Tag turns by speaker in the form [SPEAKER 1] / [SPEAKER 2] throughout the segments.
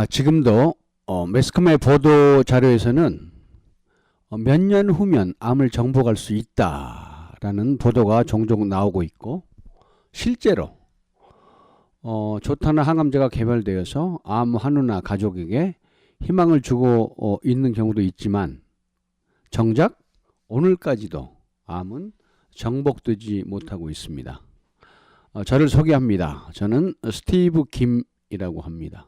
[SPEAKER 1] 지금도 매스컴의 보도 자료에서는 몇 년 후면 암을 정복할 수 있다라는 보도가 종종 나오고 있고, 실제로 조타나 항암제가 개발되어서 암 환우나 가족에게 희망을 주고 있는 경우도 있지만, 정작 오늘까지도 암은 정복되지 못하고 있습니다. 저를 소개합니다. 저는 스티브 김이라고 합니다.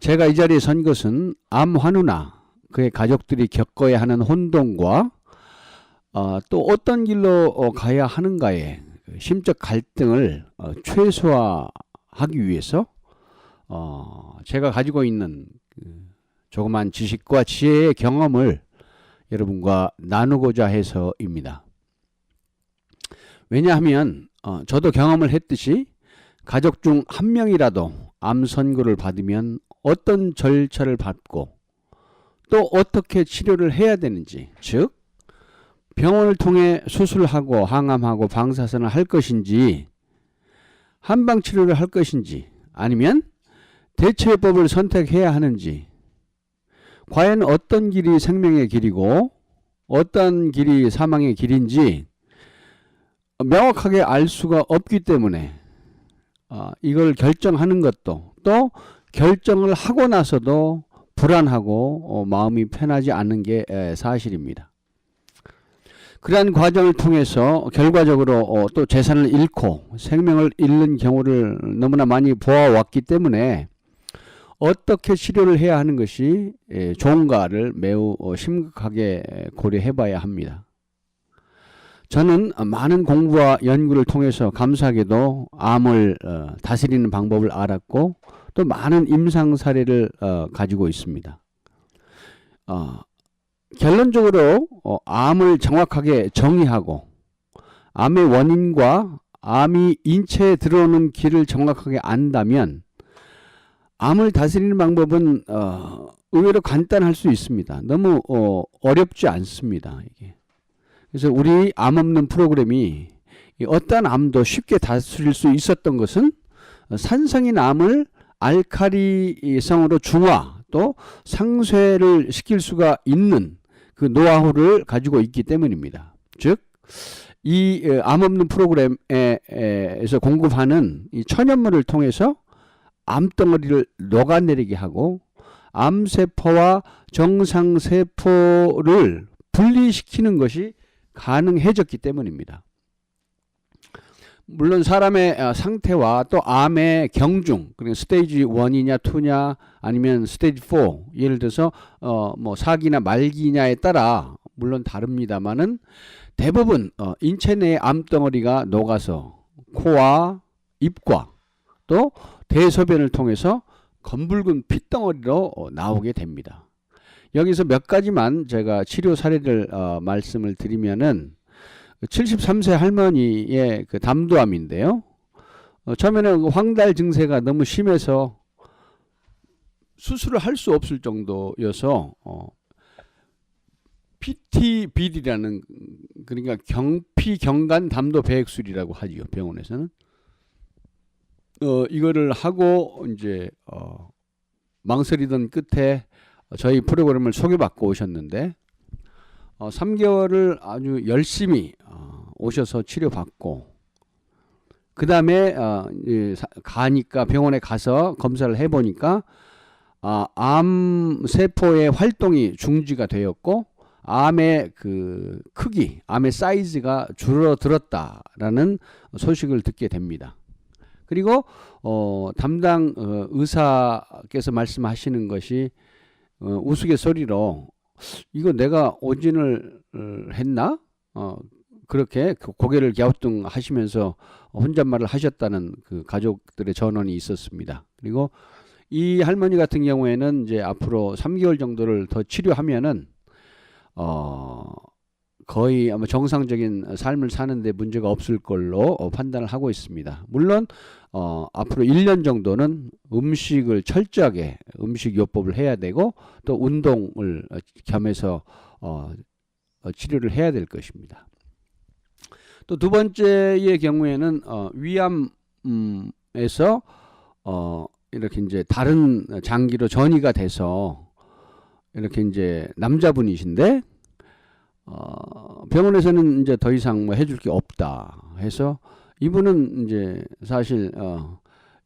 [SPEAKER 1] 제가 이 자리에 선 것은 암 환우나 그의 가족들이 겪어야 하는 혼돈과 또 어떤 길로 가야 하는가의 심적 갈등을 최소화하기 위해서 제가 가지고 있는 조그만 지식과 지혜의 경험을 여러분과 나누고자 해서입니다. 왜냐하면 저도 경험을 했듯이 가족 중 한 명이라도 암 선고를 받으면 어떤 절차를 밟고 또 어떻게 치료를 해야 되는지, 즉 병원을 통해 수술하고 항암하고 방사선을 할 것인지, 한방치료를 할 것인지, 아니면 대처법을 선택해야 하는지, 과연 어떤 길이 생명의 길이고 어떤 길이 사망의 길인지 명확하게 알 수가 없기 때문에 이걸 결정하는 것도, 또 결정을 하고 나서도 불안하고 마음이 편하지 않는 게 사실입니다. 그러한 과정을 통해서 결과적으로 또 재산을 잃고 생명을 잃는 경우를 너무나 많이 보아왔기 때문에 어떻게 치료를 해야 하는 것이 좋은가를 매우 심각하게 고려해 봐야 합니다. 저는 많은 공부와 연구를 통해서 감사하게도 암을 다스리는 방법을 알았고, 또 많은 임상 사례를 가지고 있습니다. 결론적으로 암을 정확하게 정의하고 암의 원인과 암이 인체에 들어오는 길을 정확하게 안다면 암을 다스리는 방법은 의외로 간단할 수 있습니다. 너무 어렵지 않습니다. 이게. 그래서 우리 암 없는 프로그램이 어떠한 암도 쉽게 다스릴 수 있었던 것은 산성인 암을 알칼리성으로 중화 또 상쇄를 시킬 수가 있는 그 노하우를 가지고 있기 때문입니다. 즉, 이 암 없는 프로그램에서 공급하는 이 천연물을 통해서 암덩어리를 녹아내리게 하고 암세포와 정상세포를 분리시키는 것이 가능해졌기 때문입니다. 물론 사람의 상태와 또 암의 경중, 그러니까 스테이지 1이냐 2냐 아니면 스테이지 4, 예를 들어서 뭐 4기나 말기냐에 따라 물론 다릅니다만은 대부분 인체 내의 암덩어리가 녹아서 코와 입과 또 대소변을 통해서 검붉은 핏덩어리로 나오게 됩니다. 여기서 몇 가지만 제가 치료 사례를 말씀을 드리면은 73세 할머니의 그 담도암인데요. 처음에는 그 황달 증세가 너무 심해서 수술을 할 수 없을 정도여서 PTBD라는, 그러니까 경피경간 담도 배액술이라고 하지요, 병원에서는. 이거를 하고 이제 망설이던 끝에 저희 프로그램을 소개받고 오셨는데 3개월을 아주 열심히 오셔서 치료받고, 그 다음에 가니까 병원에 가서 검사를 해보니까 암세포의 활동이 중지가 되었고 암의 그 크기, 암의 사이즈가 줄어들었다라는 소식을 듣게 됩니다. 그리고 담당 의사께서 말씀하시는 것이 우스갯소리로 이거 내가 오진을 했나? 그렇게 고개를 갸우뚱하시면서 혼잣말을 하셨다는 그 가족들의 전원이 있었습니다. 그리고 이 할머니 같은 경우에는 이제 앞으로 3개월 정도를 더 치료하면은 거의 아마 정상적인 삶을 사는데 문제가 없을 걸로 판단을 하고 있습니다. 물론 앞으로 1년 정도는 음식을 철저하게 음식요법을 해야 되고 또 운동을 겸해서 치료를 해야 될 것입니다. 또 두 번째의 경우에는 위암에서 이렇게 이제 다른 장기로 전이가 돼서 이렇게 이제 남자분이신데 병원에서는 이제 더 이상 뭐 해줄 게 없다 해서 이분은 이제 사실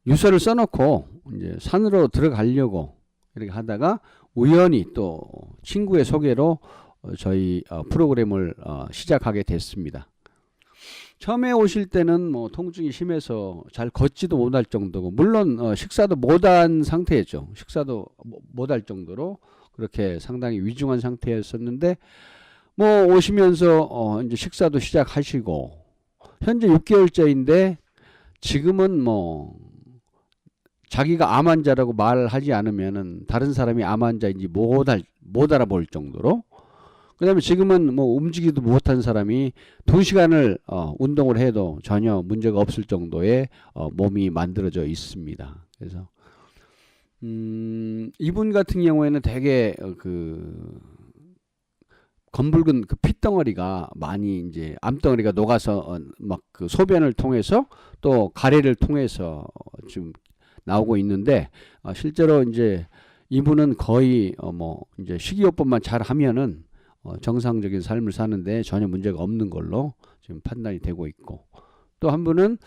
[SPEAKER 1] 유서를 써놓고 이제 산으로 들어가려고 이렇게 하다가 우연히 또 친구의 소개로 저희 프로그램을 시작하게 됐습니다. 처음에 오실 때는 뭐 통증이 심해서 잘 걷지도 못할 정도고, 물론 식사도 못한 상태였죠. 식사도 못할 정도로 그렇게 상당히 위중한 상태였었는데, 뭐 오시면서 이제 식사도 시작하시고, 현재 6개월째인데 지금은 뭐 자기가 암 환자라고 말하지 않으면은 다른 사람이 암 환자인지 못 알아볼 정도로, 그 다음에 지금은 뭐 움직이도 못한 사람이 2시간을 운동을 해도 전혀 문제가 없을 정도의 몸이 만들어져 있습니다. 그래서 이분 같은 경우에는 되게 그 검붉은 그 핏덩어리가 많이 이제 암덩어리가 녹아서 막 그 소변을 통해서 또 가래를 통해서 지금 나오고 있는데, 실제로 이제 이분은 거의 뭐 이제 식이요법만 잘 하면은 정상적인 삶을 사는데 전혀 문제가 없는 걸로 지금 판단이 되고 있고, 또 한 분은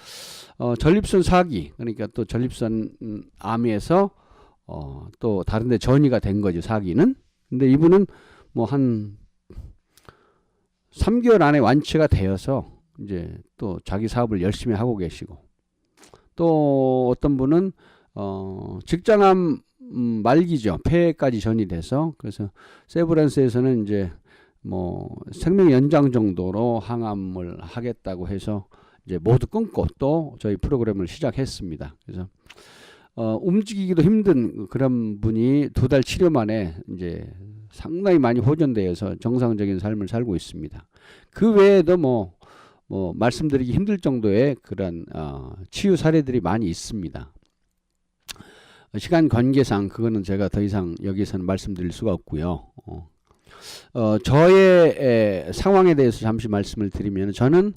[SPEAKER 1] 전립선 사기, 그러니까 또 전립선 암에서 또 다른 데 전이가 된 거죠, 사기는. 근데 이분은 뭐 한 3개월 안에 완치가 되어서 이제 또 자기 사업을 열심히 하고 계시고, 또 어떤 분은 직장암 말기죠. 폐까지 전이 돼서, 그래서 세브란스에서는 이제 뭐 생명 연장 정도로 항암을 하겠다고 해서 이제 모두 끊고 또 저희 프로그램을 시작했습니다. 그래서 움직이기도 힘든 그런 분이 2달 치료 만에 이제 상당히 많이 호전되어서 정상적인 삶을 살고 있습니다. 그 외에도 뭐 말씀드리기 힘들 정도의 그런 치유 사례들이 많이 있습니다. 시간 관계상 그거는 제가 더 이상 여기서는 말씀드릴 수가 없고요. 저의 상황에 대해서 잠시 말씀을 드리면, 저는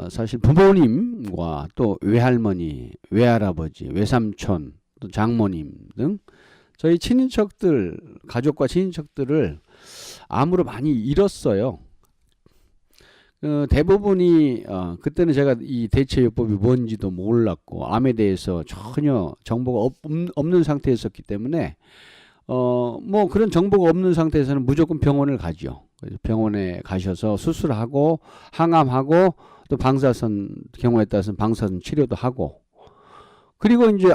[SPEAKER 1] 사실 부모님과 또 외할머니, 외할아버지, 외삼촌, 또 장모님 등 저희 친인척들, 가족과 친인척들을 암으로 많이 잃었어요. 대부분이 그때는 제가 이 대체요법이 뭔지도 몰랐고 암에 대해서 전혀 정보가 없는 상태였었기 때문에 뭐 그런 정보가 없는 상태에서는 무조건 병원을 가죠. 그래서 병원에 가셔서 수술하고 항암하고 또 방사선, 경우에 따라서는 방사선 치료도 하고, 그리고 이제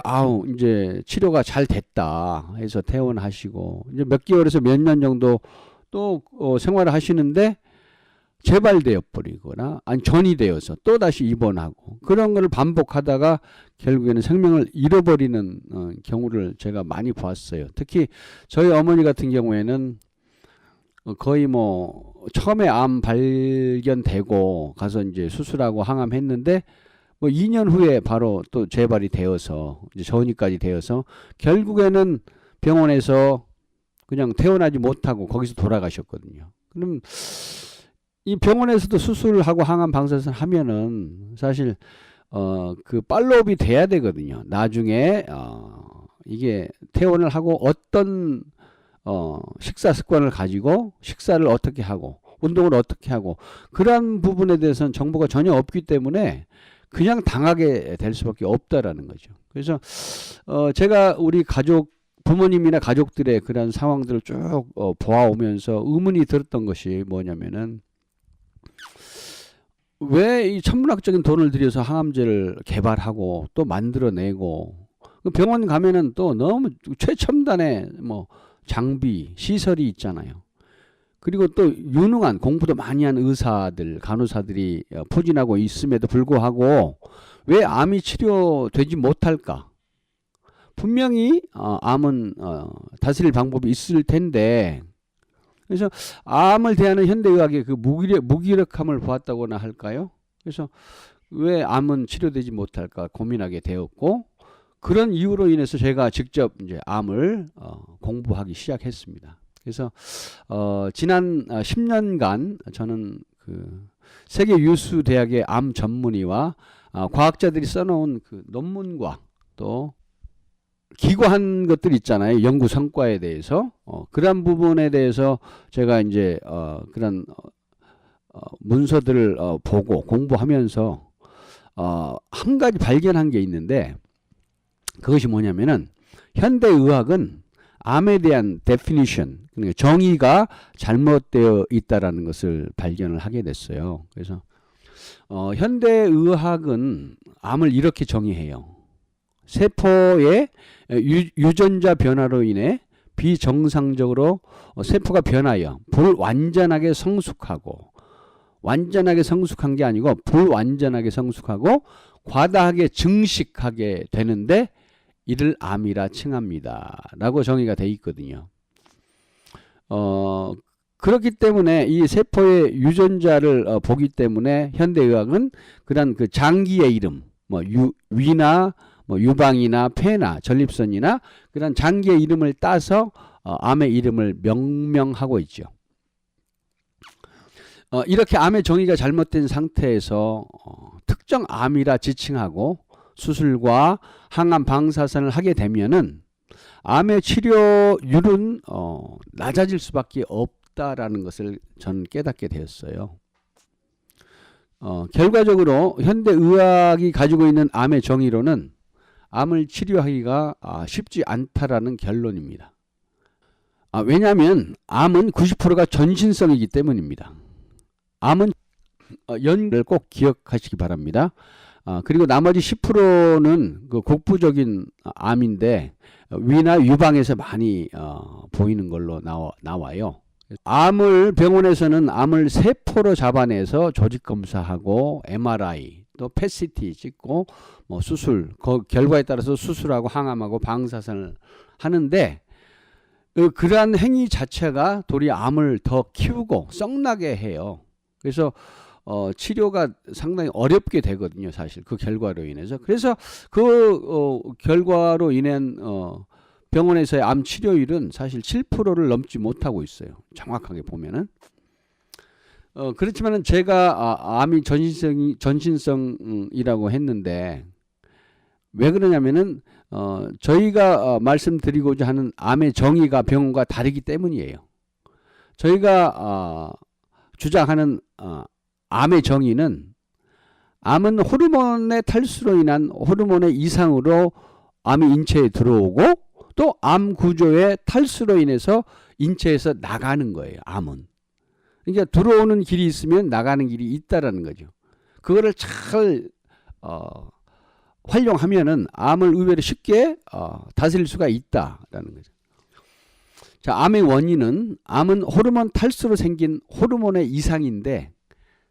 [SPEAKER 1] 이제 치료가 잘 됐다 해서 퇴원하시고 이제 몇 개월에서 몇 년 정도 또 생활을 하시는데 재발되어 버리거나 아니 전이 되어서 또 다시 입원하고, 그런 걸 반복하다가 결국에는 생명을 잃어버리는 경우를 제가 많이 봤어요. 특히 저희 어머니 같은 경우에는 거의 뭐 처음에 암 발견되고 가서 이제 수술하고 항암했는데 뭐 2년 후에 바로 또 재발이 되어서 이제 전이까지 되어서 결국에는 병원에서 그냥 퇴원하지 못하고 거기서 돌아가셨거든요. 그럼 이 병원에서도 수술하고 항암 방사선 하면은 사실 그 팔로업이 돼야 되거든요. 나중에 이게 퇴원을 하고 어떤 식사 습관을 가지고 식사를 어떻게 하고 운동을 어떻게 하고, 그런 부분에 대해서는 정보가 전혀 없기 때문에 그냥 당하게 될 수밖에 없다라는 거죠. 그래서 제가 우리 가족, 부모님이나 가족들의 그런 상황들을 쭉 보아오면서 의문이 들었던 것이 뭐냐면은, 왜 이 천문학적인 돈을 들여서 항암제를 개발하고 또 만들어내고, 병원 가면은 또 너무 최첨단의 뭐 장비, 시설이 있잖아요. 그리고 또 유능한, 공부도 많이 한 의사들, 간호사들이 포진하고 있음에도 불구하고 왜 암이 치료되지 못할까? 분명히 암은 다스릴 방법이 있을 텐데, 그래서 암을 대하는 현대의학의 그 무기력함을 보았다고나 할까요? 그래서 왜 암은 치료되지 못할까 고민하게 되었고, 그런 이유로 인해서 제가 직접 이제 암을 공부하기 시작했습니다. 그래서 지난 10년간 저는 그 세계 유수 대학의 암 전문의와 과학자들이 써놓은 그 논문과 또 기고한 것들 있잖아요. 연구 성과에 대해서. 그런 부분에 대해서 제가 이제 그런 문서들을 보고 공부하면서 한 가지 발견한 게 있는데, 그것이 뭐냐면은 현대의학은 암에 대한 definition, 그러니까 정의가 잘못되어 있다라는 것을 발견을 하게 됐어요. 그래서 현대의학은 암을 이렇게 정의해요. 세포의 유전자 변화로 인해 비정상적으로 세포가 변하여 불완전하게 성숙하고, 완전하게 성숙한 게 아니고 불완전하게 성숙하고 과다하게 증식하게 되는데 이를 암이라 칭합니다 라고 정의가 돼 있거든요. 그렇기 때문에 이 세포의 유전자를 보기 때문에 현대의학은 그런 그 장기의 이름, 뭐 위나 뭐 유방이나 폐나 전립선이나 그런 장기의 이름을 따서 암의 이름을 명명하고 있죠. 이렇게 암의 정의가 잘못된 상태에서 특정 암이라 지칭하고 수술과 항암 방사선을 하게 되면은 암의 치료율은 낮아질 수밖에 없다라는 것을 저는 깨닫게 되었어요. 결과적으로 현대의학이 가지고 있는 암의 정의로는 암을 치료하기가 쉽지 않다라는 결론입니다. 왜냐하면 암은 90%가 전신성이기 때문입니다. 암은 연을 꼭 기억하시기 바랍니다. 그리고 나머지 10%는 그 국부적인 암인데 위나 유방에서 많이 보이는 걸로 나와요. 암을 병원에서는 암을 세포로 잡아내서 조직 검사하고 MRI 또 PET-CT 찍고 뭐 수술, 그 결과에 따라서 수술하고 항암하고 방사선을 하는데 그러한 행위 자체가 도리어 암을 더 키우고 썩나게 해요. 그래서 치료가 상당히 어렵게 되거든요, 사실 그 결과로 인해서. 그래서 그 결과로 인한 병원에서의 암 치료율은 사실 7%를 넘지 못하고 있어요, 정확하게 보면은. 그렇지만은 제가 암이 전신성이라고 했는데 왜 그러냐면은 저희가 말씀드리고자 하는 암의 정의가 병원과 다르기 때문이에요. 저희가 주장하는 암의 정의는 암은 호르몬의 탈수로 인한 호르몬의 이상으로 암이 인체에 들어오고 또 암 구조의 탈수로 인해서 인체에서 나가는 거예요, 암은. 그러니까 들어오는 길이 있으면 나가는 길이 있다라는 거죠. 그거를 잘 활용하면은 암을 의외로 쉽게 다스릴 수가 있다라는 거죠. 자, 암의 원인은 암은 호르몬 탈수로 생긴 호르몬의 이상인데,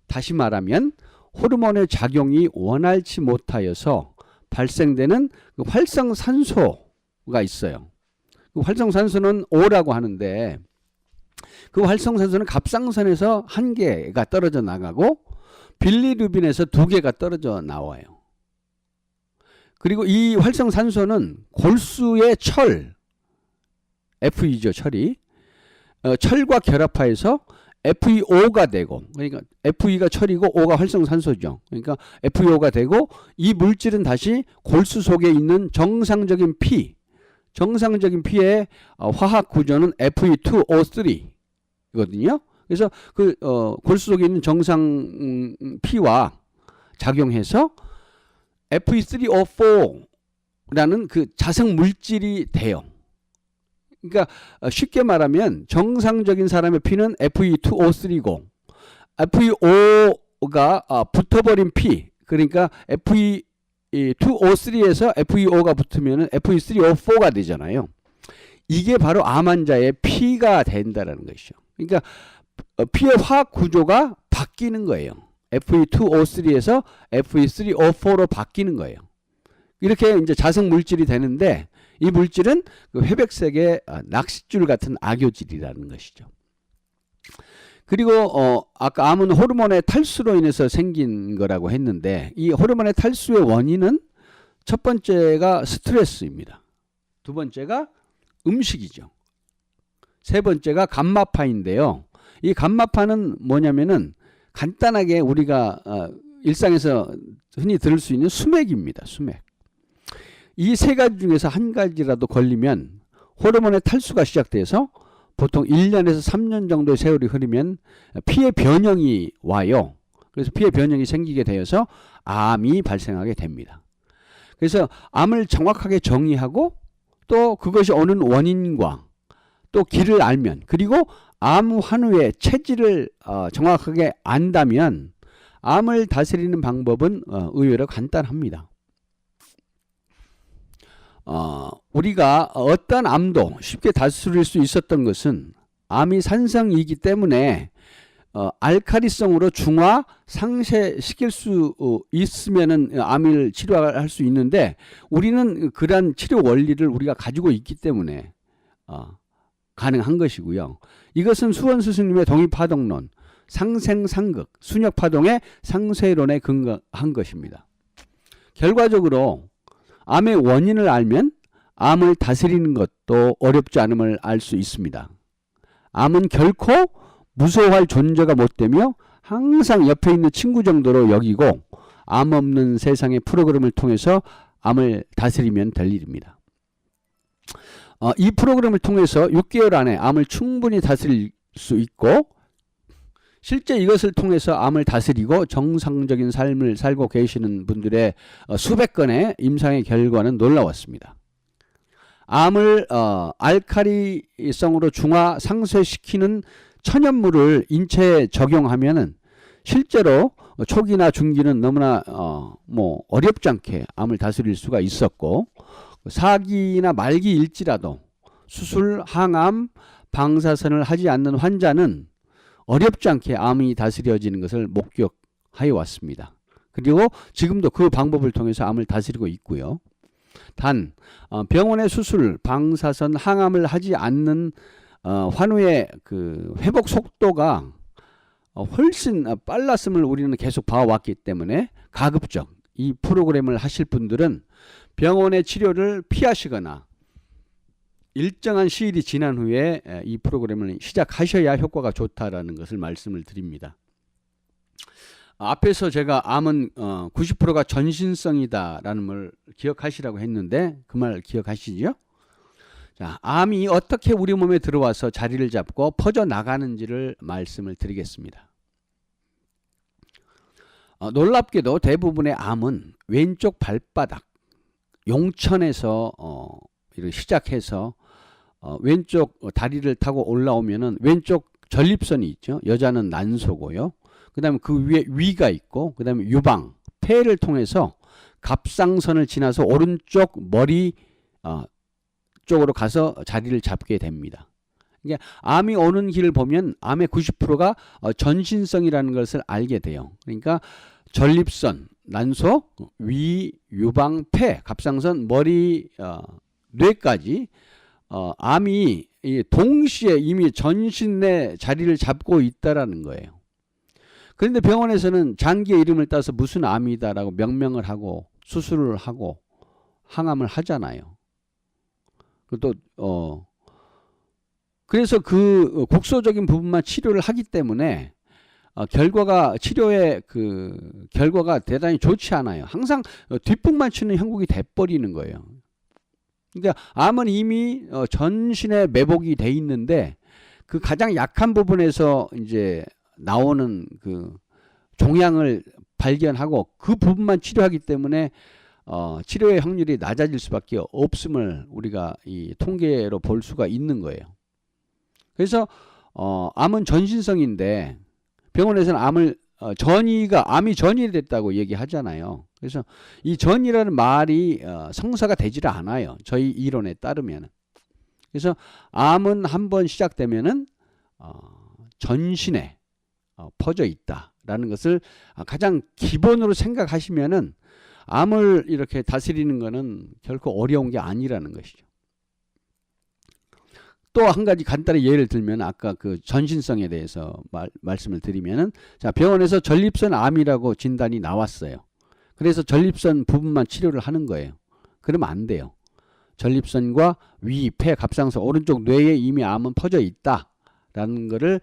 [SPEAKER 1] 다시 말하면 호르몬의 작용이 원활치 못하여서 발생되는 그 활성산소가 있어요. 그 활성산소는 O라고 하는데 그 활성산소는 갑상선에서 1개가 떨어져 나가고 빌리루빈에서 2개가 떨어져 나와요. 그리고 이 활성산소는 골수의 철, Fe죠, 철이. 철과 결합하여서 FeO가 되고, 그러니까 Fe가 철이고 O가 활성산소죠. 그러니까 FeO가 되고 이 물질은 다시 골수 속에 있는 정상적인 피, 정상적인 피의 화학 구조는 Fe2O3 이거든요. 그래서 그 골수 속에 있는 정상 피와 작용해서 Fe3O4라는 그 자성 물질이 돼요. 그러니까 쉽게 말하면 정상적인 사람의 피는 Fe2O3고 FeO가 붙어버린 피, 그러니까 Fe2O3에서 FeO가 붙으면 Fe3O4가 되잖아요. 이게 바로 암 환자의 피가 된다는 것이죠. 그러니까 피의 화학 구조가 바뀌는 거예요. Fe2O3에서 Fe3O4로 바뀌는 거예요. 이렇게 이제 자성 물질이 되는데 이 물질은 그 회백색의 낚싯줄 같은 악효질이라는 것이죠. 그리고 아까 암은 호르몬의 탈수로 인해서 생긴 거라고 했는데 이 호르몬의 탈수의 원인은 첫 번째가 스트레스입니다. 두 번째가 음식이죠. 세 번째가 감마파인데요. 이 감마파는 뭐냐면은 간단하게 우리가 일상에서 흔히 들을 수 있는 수맥입니다. 수맥. 이 세 가지 중에서 한 가지라도 걸리면 호르몬의 탈수가 시작돼서 보통 1년에서 3년 정도의 세월이 흐르면 피의 변형이 와요. 그래서 피의 변형이 생기게 되어서 암이 발생하게 됩니다. 그래서 암을 정확하게 정의하고 또 그것이 오는 원인과 또 길을 알면, 그리고 암 환우의 체질을 정확하게 안다면 암을 다스리는 방법은 의외로 간단합니다. 우리가 어떤 암도 쉽게 다스릴 수 있었던 것은 암이 산성이기 때문에 알칼리성으로 중화 상쇄시킬 수 있으면은 암을 치료할 수 있는데, 우리는 그러한 치료 원리를 우리가 가지고 있기 때문에 가능한 것이고요. 이것은 수원 스승님의 동의파동론, 상생상극, 순역파동의 상쇄론에 근거한 것입니다. 결과적으로 암의 원인을 알면 암을 다스리는 것도 어렵지 않음을 알 수 있습니다. 암은 결코 무서워할 존재가 못 되며 항상 옆에 있는 친구 정도로 여기고 암 없는 세상의 프로그램을 통해서 암을 다스리면 될 일입니다. 이 프로그램을 통해서 6개월 안에 암을 충분히 다스릴 수 있고, 실제 이것을 통해서 암을 다스리고 정상적인 삶을 살고 계시는 분들의 수백 건의 임상의 결과는 놀라웠습니다. 암을 알칼리성으로 중화 상쇄시키는 천연물을 인체에 적용하면은 실제로 초기나 중기는 너무나 어렵지 않게 암을 다스릴 수가 있었고, 사기나 말기일지라도 수술, 항암, 방사선을 하지 않는 환자는 어렵지 않게 암이 다스려지는 것을 목격하여 왔습니다. 그리고 지금도 그 방법을 통해서 암을 다스리고 있고요. 단 병원의 수술, 방사선, 항암을 하지 않는 환우의 그 회복 속도가 훨씬 빨랐음을 우리는 계속 봐왔기 때문에 가급적 이 프로그램을 하실 분들은 병원의 치료를 피하시거나 일정한 시일이 지난 후에 이 프로그램을 시작하셔야 효과가 좋다라는 것을 말씀을 드립니다. 앞에서 제가 암은 90%가 전신성이다라는 걸 기억하시라고 했는데 그 말 기억하시죠? 자, 암이 어떻게 우리 몸에 들어와서 자리를 잡고 퍼져나가는지를 말씀을 드리겠습니다. 놀랍게도 대부분의 암은 왼쪽 발바닥, 용천에서 시작해서 왼쪽 다리를 타고 올라오면은 왼쪽 전립선이 있죠. 여자는 난소고요. 그 다음에 그 위에 위가 있고, 그 다음에 유방, 폐를 통해서 갑상선을 지나서 오른쪽 머리 쪽으로 가서 자리를 잡게 됩니다. 그러니까 암이 오는 길을 보면 암의 90%가 전신성이라는 것을 알게 돼요. 그러니까 전립선, 난소, 위, 유방, 폐, 갑상선, 머리, 뇌까지 암이 동시에 이미 전신 내 자리를 잡고 있다라는 거예요. 그런데 병원에서는 장기의 이름을 따서 무슨 암이다라고 명명을 하고 수술을 하고 항암을 하잖아요. 또 그래서 그 국소적인 부분만 치료를 하기 때문에 치료의 그 결과가 대단히 좋지 않아요. 항상 뒷북만 치는 형국이 돼버리는 거예요. 그러니까 암은 이미 전신에 매복이 돼 있는데 그 가장 약한 부분에서 이제 나오는 그 종양을 발견하고 그 부분만 치료하기 때문에 치료의 확률이 낮아질 수밖에 없음을 우리가 이 통계로 볼 수가 있는 거예요. 그래서 암은 전신성인데 병원에서는 암이 전이가 됐다고 얘기하잖아요. 그래서 이 전이라는 말이 성사가 되지를 않아요. 저희 이론에 따르면. 그래서 암은 한번 시작되면은 전신에 퍼져 있다라는 것을 가장 기본으로 생각하시면은 암을 이렇게 다스리는 것은 결코 어려운 게 아니라는 것이죠. 또 한 가지 간단히 예를 들면 아까 그 전신성에 대해서 말씀을 드리면은 자, 병원에서 전립선 암이라고 진단이 나왔어요. 그래서 전립선 부분만 치료를 하는 거예요. 그러면 안 돼요. 전립선과 위, 폐, 갑상선, 오른쪽 뇌에 이미 암은 퍼져 있다라는 거를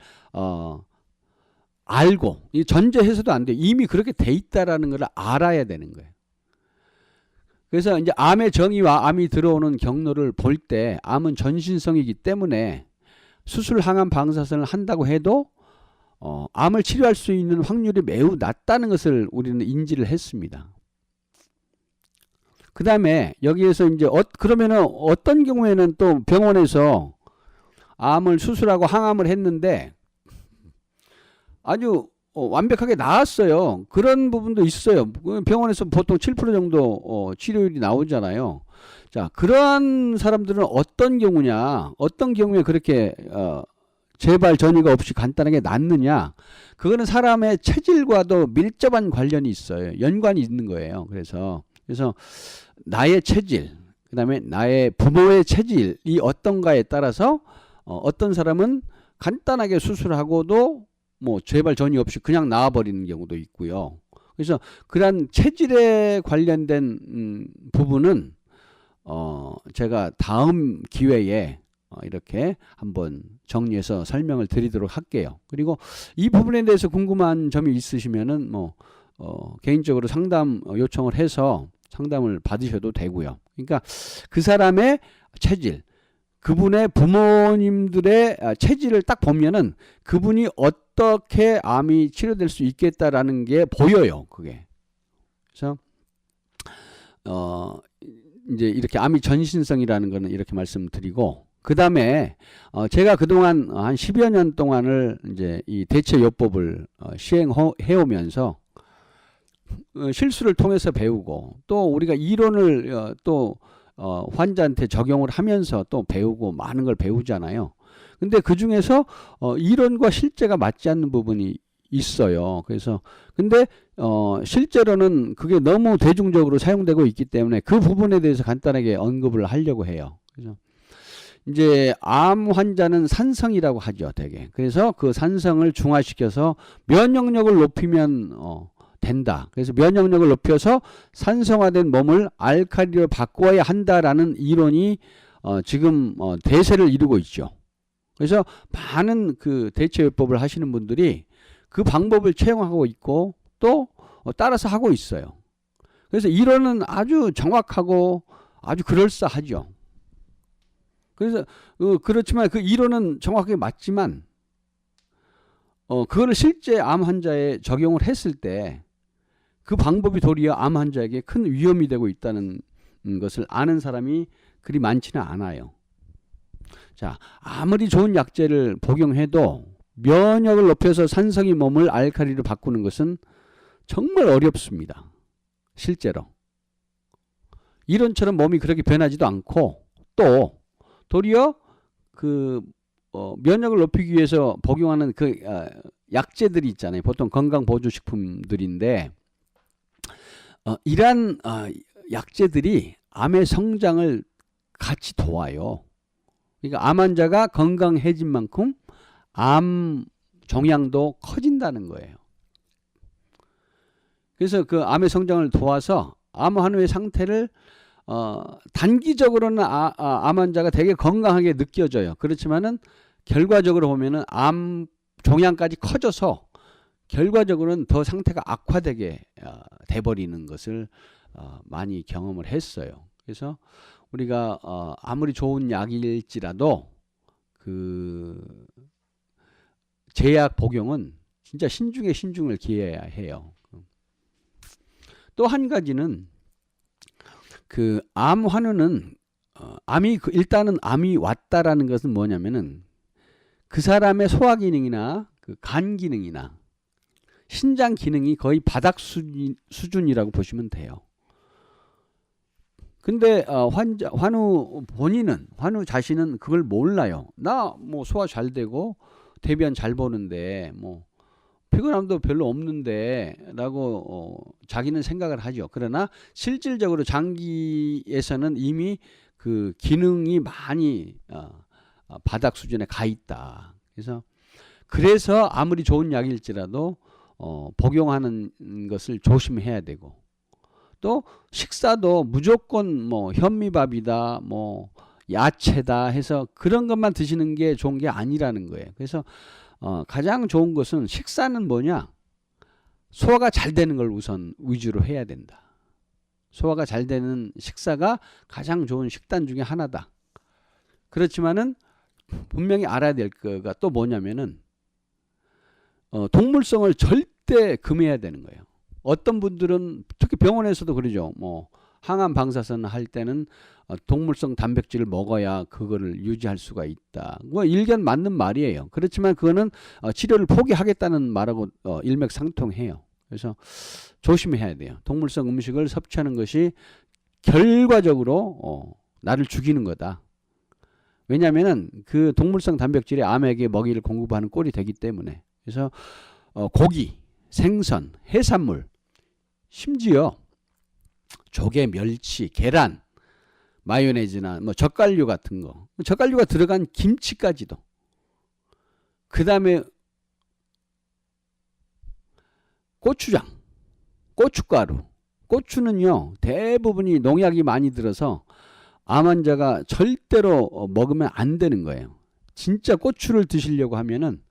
[SPEAKER 1] 알고, 이 전제해서도 안 돼요. 이미 그렇게 돼 있다라는 걸 알아야 되는 거예요. 그래서 이제 암의 정의와 암이 들어오는 경로를 볼 때 암은 전신성이기 때문에 수술 항암 방사선을 한다고 해도 암을 치료할 수 있는 확률이 매우 낮다는 것을 우리는 인지를 했습니다. 그 다음에 여기에서 이제 그러면은 어떤 경우에는 또 병원에서 암을 수술하고 항암을 했는데 아주 완벽하게 나았어요. 그런 부분도 있어요. 병원에서 보통 7% 정도 치료율이 나오잖아요. 자, 그러한 사람들은 어떤 경우냐, 어떤 경우에 그렇게 재발 전이가 없이 간단하게 낫느냐, 그거는 사람의 체질과도 밀접한 관련이 있어요. 연관이 있는 거예요. 그래서 나의 체질, 그 다음에 나의 부모의 체질이 어떤가에 따라서 어떤 사람은 간단하게 수술하고도 뭐 재발 전이 없이 그냥 나와버리는 경우도 있고요. 그래서 그런 체질에 관련된 부분은 제가 다음 기회에 이렇게 한번 정리해서 설명을 드리도록 할게요. 그리고 이 부분에 대해서 궁금한 점이 있으시면은 개인적으로 상담 요청을 해서 상담을 받으셔도 되고요. 그러니까 그 사람의 체질, 그분의 부모님들의 체질을 딱 보면은 그분이 어떻게 암이 치료될 수 있겠다라는 게 보여요. 그게. 그래서 이제 이렇게 암이 전신성이라는 거는 이렇게 말씀드리고, 그 다음에 제가 그동안 한 10여 년 동안을 이제 이 대체요법을 시행해 오면서 실수를 통해서 배우고, 또 우리가 이론을 또 환자한테 적용을 하면서 또 배우고 많은 걸 배우잖아요. 근데 그 중에서 이론과 실제가 맞지 않는 부분이 있어요. 그래서 근데 실제로는 그게 너무 대중적으로 사용되고 있기 때문에 그 부분에 대해서 간단하게 언급을 하려고 해요. 그래서 이제 암 환자는 산성이라고 하죠, 되게. 그래서 그 산성을 중화시켜서 면역력을 높이면 된다. 그래서 면역력을 높여서 산성화된 몸을 알칼리로 바꿔야 한다라는 이론이 지금 대세를 이루고 있죠. 그래서 많은 그 대체요법을 하시는 분들이 그 방법을 채용하고 있고 또 따라서 하고 있어요. 그래서 이론은 아주 정확하고 아주 그럴싸하죠. 그래서 그렇지만 그 이론은 정확하게 맞지만 그거를 실제 암 환자에 적용을 했을 때 그 방법이 도리어 암 환자에게 큰 위험이 되고 있다는 것을 아는 사람이 그리 많지는 않아요. 자, 아무리 좋은 약제를 복용해도 면역을 높여서 산성이 몸을 알칼리로 바꾸는 것은 정말 어렵습니다. 실제로. 이론처럼 몸이 그렇게 변하지도 않고, 또 도리어 그 면역을 높이기 위해서 복용하는 그 약제들이 있잖아요. 보통 건강보조식품들인데 이러한 약제들이 암의 성장을 같이 도와요. 그러니까 암 환자가 건강해진 만큼 암 종양도 커진다는 거예요. 그래서 그 암의 성장을 도와서 암 환우의 상태를 단기적으로는 암 환자가 되게 건강하게 느껴져요. 그렇지만은 결과적으로 보면은 암 종양까지 커져서 결과적으로는 더 상태가 악화되게 돼버리는 것을 많이 경험을 했어요. 그래서 우리가 아무리 좋은 약일지라도 그 제약 복용은 진짜 신중에 신중을 기해야 해요. 또 한 가지는 그 암 환우는 일단은 암이 왔다라는 것은 뭐냐면은 그 사람의 소화 기능이나 그 간 기능이나 신장 기능이 거의 바닥 수준이라고 보시면 돼요. 근데 환우 자신은 그걸 몰라요. 나 뭐 소화 잘 되고 대변 잘 보는데 뭐 피곤함도 별로 없는데 라고 자기는 생각을 하죠. 그러나 실질적으로 장기에서는 이미 그 기능이 많이 바닥 수준에 가 있다. 그래서 아무리 좋은 약일지라도 복용하는 것을 조심해야 되고, 또 식사도 무조건 뭐 현미밥이다 뭐 야채다 해서 그런 것만 드시는 게 좋은 게 아니라는 거예요. 그래서 가장 좋은 것은 식사는 뭐냐, 소화가 잘 되는 걸 우선 위주로 해야 된다. 소화가 잘 되는 식사가 가장 좋은 식단 중에 하나다. 그렇지만은 분명히 알아야 될 거가 또 뭐냐면은 동물성을 절대 금해야 되는 거예요. 어떤 분들은 특히 병원에서도 그러죠. 뭐 항암 방사선 할 때는 동물성 단백질을 먹어야 그거를 유지할 수가 있다. 뭐 일견 맞는 말이에요. 그렇지만 그거는 치료를 포기하겠다는 말하고 일맥상통해요. 그래서 조심해야 돼요. 동물성 음식을 섭취하는 것이 결과적으로 나를 죽이는 거다. 왜냐하면은 그 동물성 단백질이 암에게 먹이를 공급하는 꼴이 되기 때문에. 그래서 고기, 생선, 해산물, 심지어 조개, 멸치, 계란, 마요네즈나 뭐 젓갈류 같은 거, 젓갈류가 들어간 김치까지도. 그 다음에 고추장, 고춧가루. 고추는요 대부분이 농약이 많이 들어서 암 환자가 절대로 먹으면 안 되는 거예요. 진짜 고추를 드시려고 하면은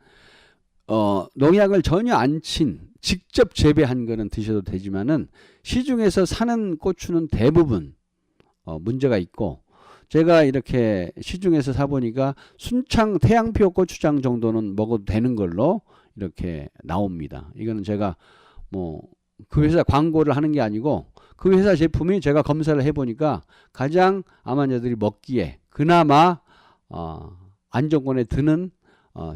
[SPEAKER 1] 농약을 전혀 안 친 직접 재배한 거는 드셔도 되지만은 시중에서 사는 고추는 대부분 문제가 있고, 제가 이렇게 시중에서 사보니까 순창 태양표 고추장 정도는 먹어도 되는 걸로 이렇게 나옵니다. 이거는 제가 뭐 그 회사 광고를 하는 게 아니고 그 회사 제품이 제가 검사를 해보니까 가장 암 환자들이 먹기에 그나마 안정권에 드는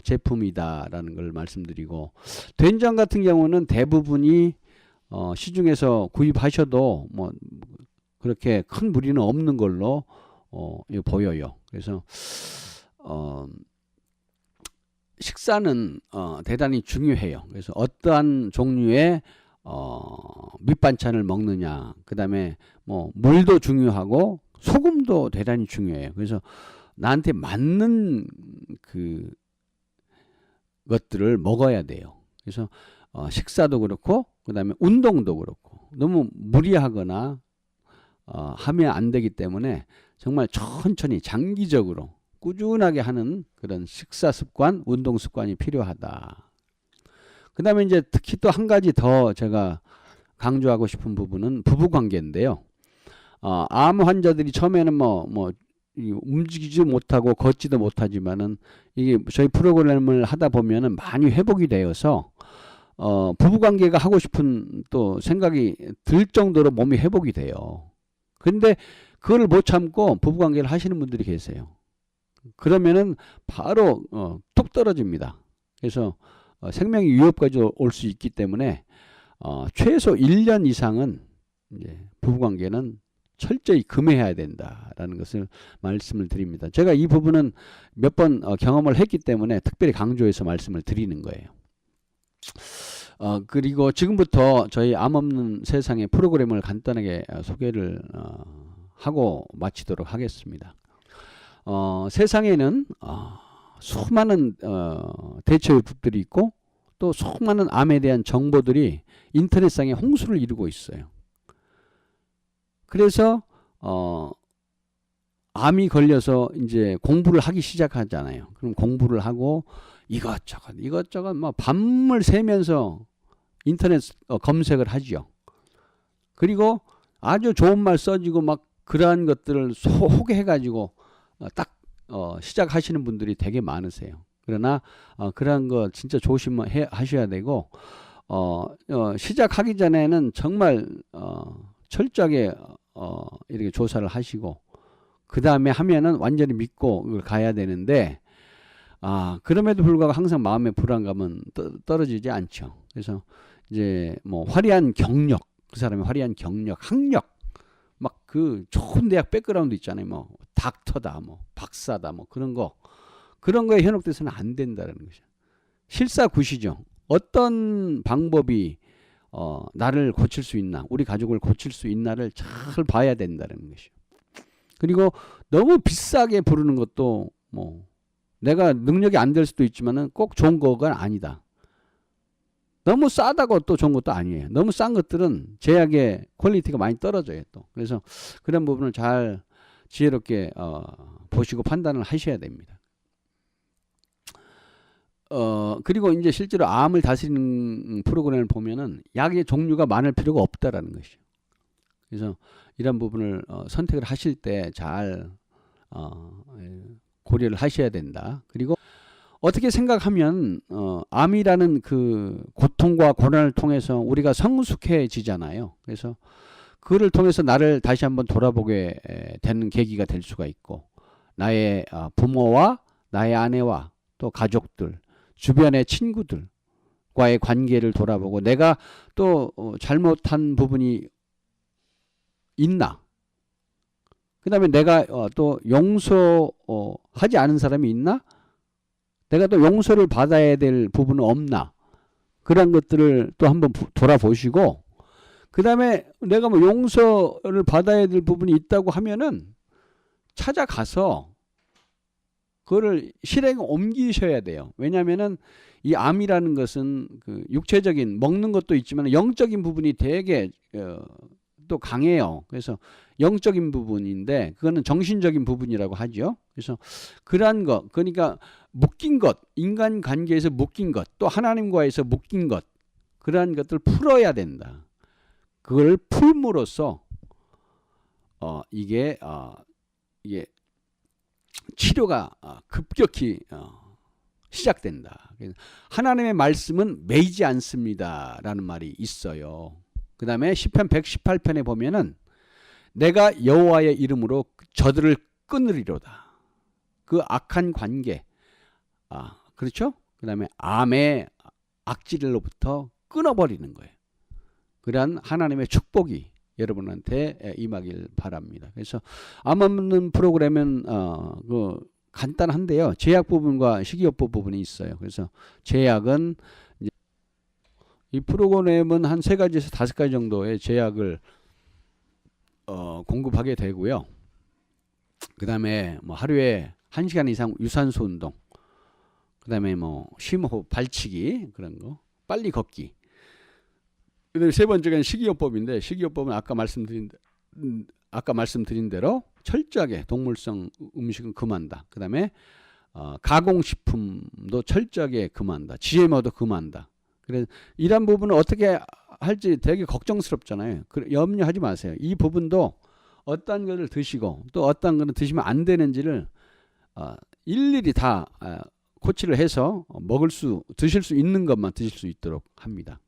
[SPEAKER 1] 제품이다라는 걸 말씀드리고, 된장 같은 경우는 대부분이 시중에서 구입하셔도 뭐 그렇게 큰 무리는 없는 걸로 보여요. 그래서 식사는 대단히 중요해요. 그래서 어떠한 종류의 밑반찬을 먹느냐, 그 다음에 뭐 물도 중요하고 소금도 대단히 중요해요. 그래서 나한테 맞는 그 것들을 먹어야 돼요. 그래서 식사도 그렇고 그 다음에 운동도 그렇고 너무 무리하거나 하면 안 되기 때문에 정말 천천히 장기적으로 꾸준하게 하는 그런 식사 습관, 운동 습관이 필요하다. 그 다음에 이제 특히 또 한 가지 더 제가 강조하고 싶은 부분은 부부 관계인데요. 암 환자들이 처음에는 뭐 움직이지 못하고 걷지도 못하지만은 이게 저희 프로그램을 하다 보면은 많이 회복이 되어서 부부 관계가 하고 싶은 또 생각이 들 정도로 몸이 회복이 돼요. 근데 그걸 못 참고 부부 관계를 하시는 분들이 계세요. 그러면은 바로 뚝 떨어집니다. 그래서 생명의 위협까지 올 수 있기 때문에 최소 1년 이상은 이제 부부관계는 철저히 금해야 된다라는 것을 말씀을 드립니다. 제가 이 부분은 몇 번 경험을 했기 때문에 특별히 강조해서 말씀을 드리는 거예요. 그리고 지금부터 저희 암 없는 세상의 프로그램을 간단하게 소개를 하고 마치도록 하겠습니다. 세상에는 수많은 대처요법들이 있고 또 수많은 암에 대한 정보들이 인터넷상에 홍수를 이루고 있어요. 그래서 암이 걸려서 이제 공부를 하기 시작하잖아요. 그럼 공부를 하고 이것저것 뭐 밤을 새면서 인터넷 검색을 하죠. 그리고 아주 좋은 말 써지고 막 그러한 것들을 소개해가지고 딱 시작하시는 분들이 되게 많으세요. 그러나 그런 거 진짜 조심하셔야 되고 시작하기 전에는 정말 철저하게 이렇게 조사를 하시고 그 다음에 하면은 완전히 믿고 그걸 가야 되는데 그럼에도 불구하고 항상 마음의 불안감은 떨어지지 않죠. 그래서 이제 뭐 화려한 경력, 그 사람의 화려한 경력, 학력 막 그 좋은 대학 백그라운드 있잖아요. 뭐 닥터다, 뭐 박사다, 뭐 그런 거에 현혹돼서는 안 된다는 거죠. 실사구시죠. 어떤 방법이 나를 고칠 수 있나, 우리 가족을 고칠 수 있나를 잘 봐야 된다는 것이죠. 그리고 너무 비싸게 부르는 것도 뭐 내가 능력이 안 될 수도 있지만은 꼭 좋은 거가 아니다. 너무 싸다고 또 좋은 것도 아니에요. 너무 싼 것들은 제약의 퀄리티가 많이 떨어져요 또. 그래서 그런 부분을 잘 지혜롭게 보시고 판단을 하셔야 됩니다. 그리고 이제 실제로 암을 다스리는 프로그램을 보면은 약의 종류가 많을 필요가 없다라는 것이죠. 그래서 이런 부분을 선택을 하실 때 잘 고려를 하셔야 된다. 그리고 어떻게 생각하면 암이라는 그 고통과 고난을 통해서 우리가 성숙해지잖아요. 그래서 그를 통해서 나를 다시 한번 돌아보게 되는 계기가 될 수가 있고, 나의 부모와 나의 아내와 또 가족들, 주변의 친구들과의 관계를 돌아보고 내가 또 잘못한 부분이 있나? 그 다음에 내가 또 용서하지 않은 사람이 있나? 내가 또 용서를 받아야 될 부분은 없나? 그런 것들을 또 한번 돌아보시고, 그 다음에 내가 뭐 용서를 받아야 될 부분이 있다고 하면은 찾아가서 그거를 실행에 옮기셔야 돼요. 왜냐하면은 이 암이라는 것은 그 육체적인 먹는 것도 있지만 영적인 부분이 되게 또 강해요. 그래서 영적인 부분인데 그거는 정신적인 부분이라고 하죠. 그래서 그러한 것, 그러니까 묶인 것, 인간 관계에서 묶인 것, 또 하나님과에서 묶인 것, 그러한 것들을 풀어야 된다. 그걸 풀므로써 이게 치료가 급격히 시작된다. 하나님의 말씀은 매이지 않습니다라는 말이 있어요. 그 다음에 시편 118편에 보면은 내가 여호와의 이름으로 저들을 끊으리로다. 그 악한 관계, 그렇죠? 그 다음에 암의 악질로부터 끊어버리는 거예요. 그러한 하나님의 축복이 여러분한테 임하길 바랍니다. 그래서 암 없는 프로그램은 그 간단한데요. 제약 부분과 식이요법 부분이 있어요. 그래서 제약은 이제 이 프로그램은 한 3가지에서 5가지 정도의 제약을 공급하게 되고요. 그 다음에 뭐 하루에 1시간 이상 유산소 운동, 그 다음에 뭐 심호흡, 발치기 그런 거, 빨리 걷기. 그다음에 3번째가 식이요법인데, 식이요법은 아까 말씀드린 대로 철저하게 동물성 음식은 금한다. 그 다음에 가공식품도 철저하게 금한다. GMO도 금한다. 그래서 이런 부분은 어떻게 할지 되게 걱정스럽잖아요. 염려하지 마세요. 이 부분도 어떤 것을 드시고 또 어떤 것을 드시면 안 되는지를 일일이 다 코치를 해서 드실 수 있는 것만 드실 수 있도록 합니다.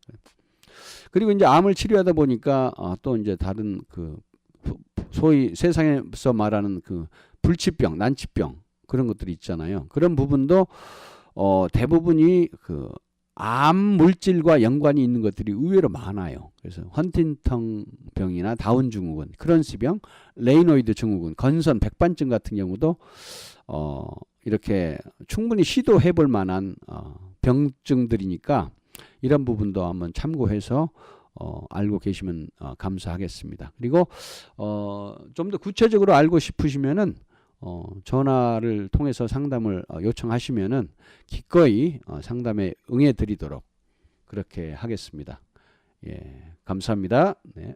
[SPEAKER 1] 그리고 이제 암을 치료하다 보니까 또 이제 다른 그 소위 세상에서 말하는 그 불치병, 난치병 그런 것들이 있잖아요. 그런 부분도 대부분이 그 암 물질과 연관이 있는 것들이 의외로 많아요. 그래서 헌팅턴 병이나 다운 증후군, 크론스병, 레이노이드 증후군, 건선, 백반증 같은 경우도 이렇게 충분히 시도해 볼 만한 병증들이니까 이런 부분도 한번 참고해서 알고 계시면 감사하겠습니다. 그리고 좀 더 구체적으로 알고 싶으시면은 전화를 통해서 상담을 요청하시면은 기꺼이 상담에 응해 드리도록 그렇게 하겠습니다. 예, 감사합니다. 네.